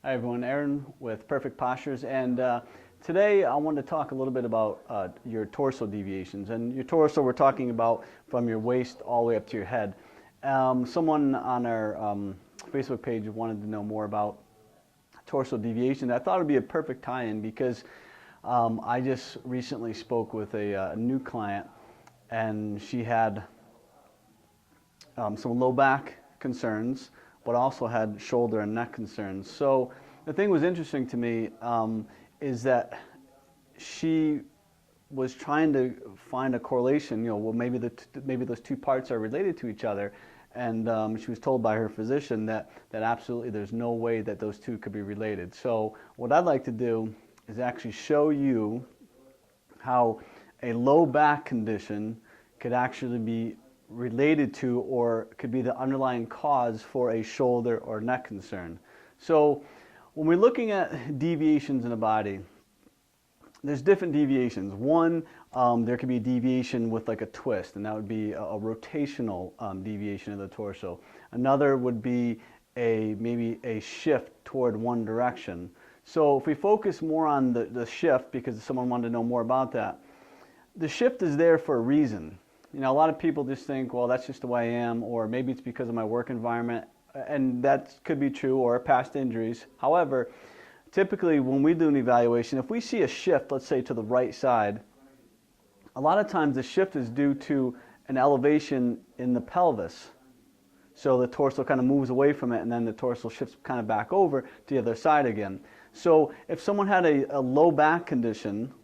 Hi everyone, Aaron with Perfect Postures, and today I want to talk a little bit about your torso deviations. And your torso, we're talking about from your waist all the way up to your head. Someone on our Facebook page wanted to know more about torso deviation. I thought it would be a perfect tie-in because I just recently spoke with a new client, and she had some low back concerns, but also had shoulder and neck concerns. So the thing was interesting to me is that she was trying to find a correlation. Well, maybe maybe those two parts are related to each other, and she was told by her physician that absolutely there's no way that those two could be related. So what I'd like to do is actually show you how a low back condition could actually be related to or could be the underlying cause for a shoulder or neck concern. So when we're looking at deviations in the body, there's different deviations. One, there could be a deviation with like a twist, and that would be a rotational deviation of the torso. Another would be maybe a shift toward one direction. So if we focus more on the shift, because someone wanted to know more about that, the shift is there for a reason. A lot of people just think, well, that's just the way I am, or maybe it's because of my work environment, and that could be true, or past injuries. However, typically when we do an evaluation, if we see a shift, let's say to the right side, a lot of times the shift is due to an elevation in the pelvis. So the torso kind of moves away from it, and then the torso shifts kind of back over to the other side again. So if someone had a low back condition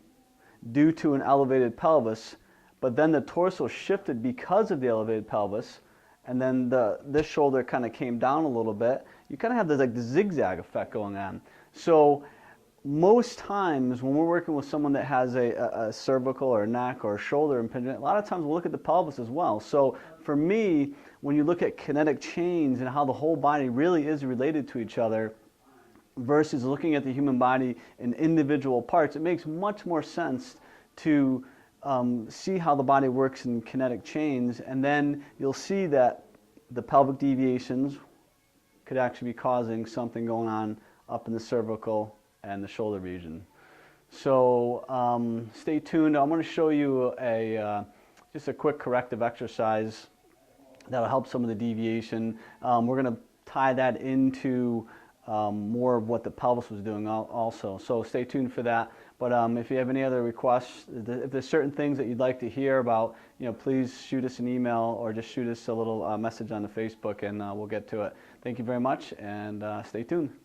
due to an elevated pelvis, but then the torso shifted because of the elevated pelvis, and then this shoulder kind of came down a little bit, you kind of have this like the zigzag effect going on. So most times when we're working with someone that has a cervical or neck or shoulder impingement, a lot of times we'll look at the pelvis as well. So for me, when you look at kinetic chains and how the whole body really is related to each other versus looking at the human body in individual parts, it makes much more sense to see how the body works in kinetic chains, and then you'll see that the pelvic deviations could actually be causing something going on up in the cervical and the shoulder region. So stay tuned. I'm going to show you just a quick corrective exercise that'll help some of the deviation. We're going to tie that into more of what the pelvis was doing also. So stay tuned for that. But if you have any other requests, if there's certain things that you'd like to hear about, please shoot us an email or just shoot us a little message on the Facebook, and we'll get to it. Thank you very much, and stay tuned.